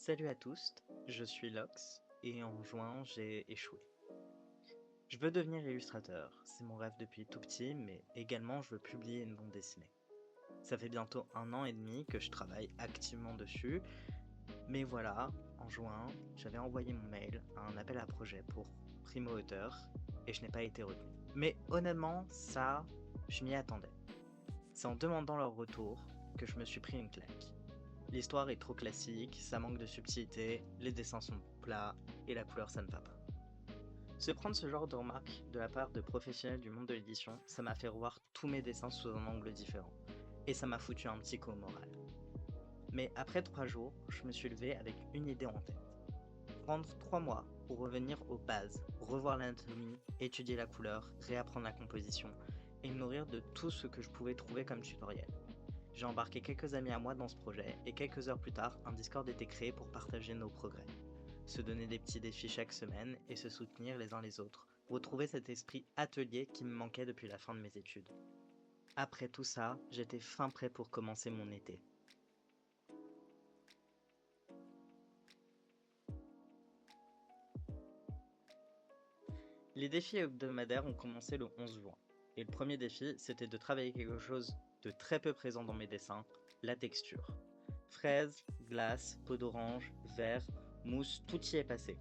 Salut à tous, je suis Lox et en juin j'ai échoué. Je veux devenir illustrateur, c'est mon rêve depuis tout petit, mais également je veux publier une bande dessinée. Ça fait bientôt 1 an et demi que je travaille activement dessus, mais voilà, en juin, j'avais envoyé mon mail à un appel à projet pour primo-auteur et je n'ai pas été retenu. Mais honnêtement, ça, je m'y attendais. C'est en demandant leur retour que je me suis pris une claque. L'histoire est trop classique, ça manque de subtilité, les dessins sont plats et la couleur ça ne va pas. Se prendre ce genre de remarques de la part de professionnels du monde de l'édition, ça m'a fait revoir tous mes dessins sous un angle différent. Et ça m'a foutu un petit coup au moral. Mais après 3 jours, je me suis levé avec une idée en tête. Prendre 3 mois pour revenir aux bases, revoir l'anatomie, étudier la couleur, réapprendre la composition et me nourrir de tout ce que je pouvais trouver comme tutoriel. J'ai embarqué quelques amis à moi dans ce projet et quelques heures plus tard, un Discord était créé pour partager nos progrès. Se donner des petits défis chaque semaine et se soutenir les uns les autres. Retrouver cet esprit atelier qui me manquait depuis la fin de mes études. Après tout ça, j'étais fin prêt pour commencer mon été. Les défis hebdomadaires ont commencé le 11 juin. Et le premier défi, c'était de travailler quelque chose de très peu présent dans mes dessins, la texture. Fraise, glace, peau d'orange, verre, mousse, tout y est passé.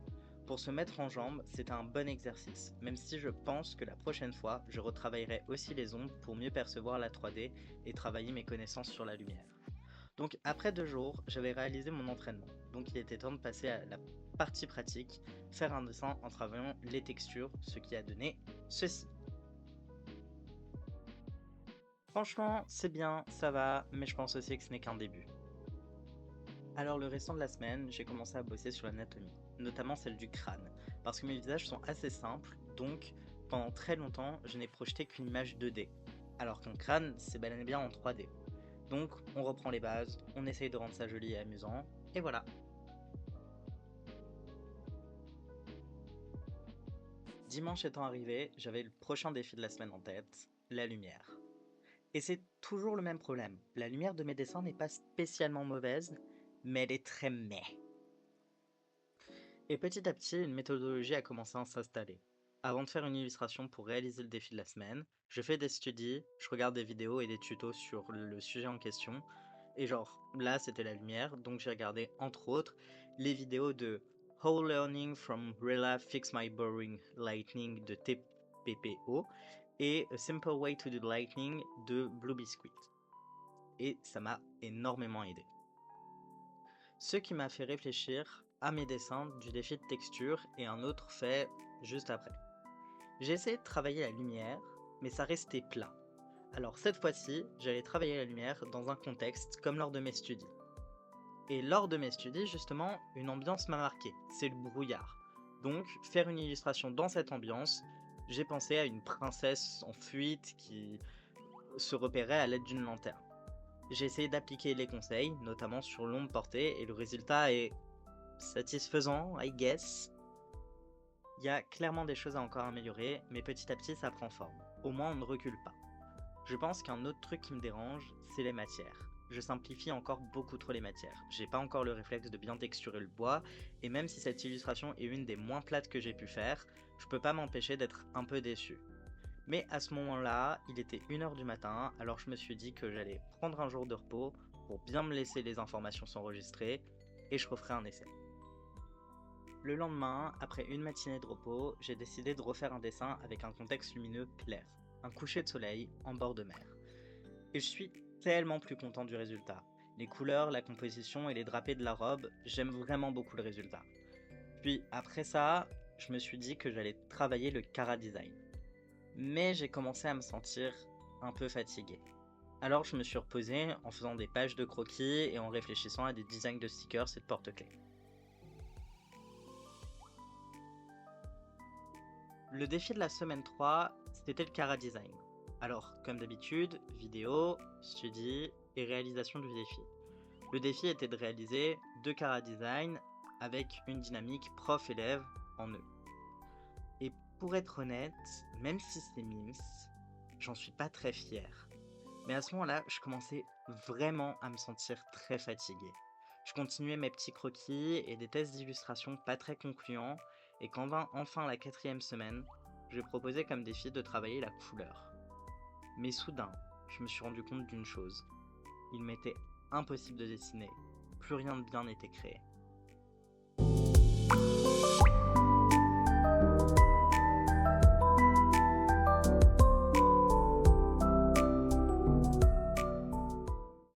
Pour se mettre en jambes, c'était un bon exercice, même si je pense que la prochaine fois, je retravaillerai aussi les ombres pour mieux percevoir la 3D et travailler mes connaissances sur la lumière. Donc après 2 jours, j'avais réalisé mon entraînement, donc il était temps de passer à la partie pratique, faire un dessin en travaillant les textures, ce qui a donné ceci. Franchement, c'est bien, ça va, mais je pense aussi que ce n'est qu'un début. Alors le restant de la semaine, j'ai commencé à bosser sur l'anatomie, notamment celle du crâne, parce que mes visages sont assez simples, donc pendant très longtemps, je n'ai projeté qu'une image 2D, alors qu'un crâne, c'est bel et bien en 3D. Donc on reprend les bases, on essaye de rendre ça joli et amusant, et voilà. Dimanche étant arrivé, j'avais le prochain défi de la semaine en tête, la lumière. Et c'est toujours le même problème, la lumière de mes dessins n'est pas spécialement mauvaise, mais elle est très meh. Et petit à petit, une méthodologie a commencé à s'installer. Avant de faire une illustration pour réaliser le défi de la semaine, je fais des studies, je regarde des vidéos et des tutos sur le sujet en question. Et genre, là c'était la lumière, donc j'ai regardé entre autres les vidéos de How Learning from Rela Fix My Boring Lightning de TPPO et A Simple Way to Do Lightning de Blue Biscuit. Et ça m'a énormément aidé. Ce qui m'a fait réfléchir à mes dessins du défi de texture et un autre fait juste après. J'ai essayé de travailler la lumière, mais ça restait plat. Alors cette fois-ci, j'allais travailler la lumière dans un contexte comme lors de mes studies. Et lors de mes studies, justement, une ambiance m'a marqué, c'est le brouillard. Donc, faire une illustration dans cette ambiance, j'ai pensé à une princesse en fuite qui se repérait à l'aide d'une lanterne. J'ai essayé d'appliquer les conseils, notamment sur l'ombre portée, et le résultat est satisfaisant, I guess. Il y a clairement des choses à encore améliorer, mais petit à petit ça prend forme. Au moins on ne recule pas. Je pense qu'un autre truc qui me dérange, c'est les matières. Je simplifie encore beaucoup trop les matières. J'ai pas encore le réflexe de bien texturer le bois, et même si cette illustration est une des moins plates que j'ai pu faire, je peux pas m'empêcher d'être un peu déçu. Mais à ce moment-là, il était 1h du matin, alors je me suis dit que j'allais prendre un jour de repos pour bien me laisser les informations s'enregistrer, et je referai un essai. Le lendemain, après une matinée de repos, j'ai décidé de refaire un dessin avec un contexte lumineux clair, un coucher de soleil en bord de mer. Et je suis tellement plus content du résultat. Les couleurs, la composition et les drapés de la robe, j'aime vraiment beaucoup le résultat. Puis après ça, je me suis dit que j'allais travailler le Cara Design. Mais j'ai commencé à me sentir un peu fatigué. Alors je me suis reposé en faisant des pages de croquis et en réfléchissant à des designs de stickers et de porte-clés. Le défi de la semaine 3, c'était le Cara Design. Alors, comme d'habitude, vidéo, study et réalisation du défi. Le défi était de réaliser 2 Cara Design avec une dynamique prof-élève en eux. Et pour être honnête, même si c'est mimes, j'en suis pas très fier. Mais à ce moment-là, je commençais vraiment à me sentir très fatigué. Je continuais mes petits croquis et des tests d'illustration pas très concluants, et quand vint enfin la 4e semaine, je proposais comme défi de travailler la couleur. Mais soudain, je me suis rendu compte d'une chose. Il m'était impossible de dessiner. Plus rien de bien n'était créé.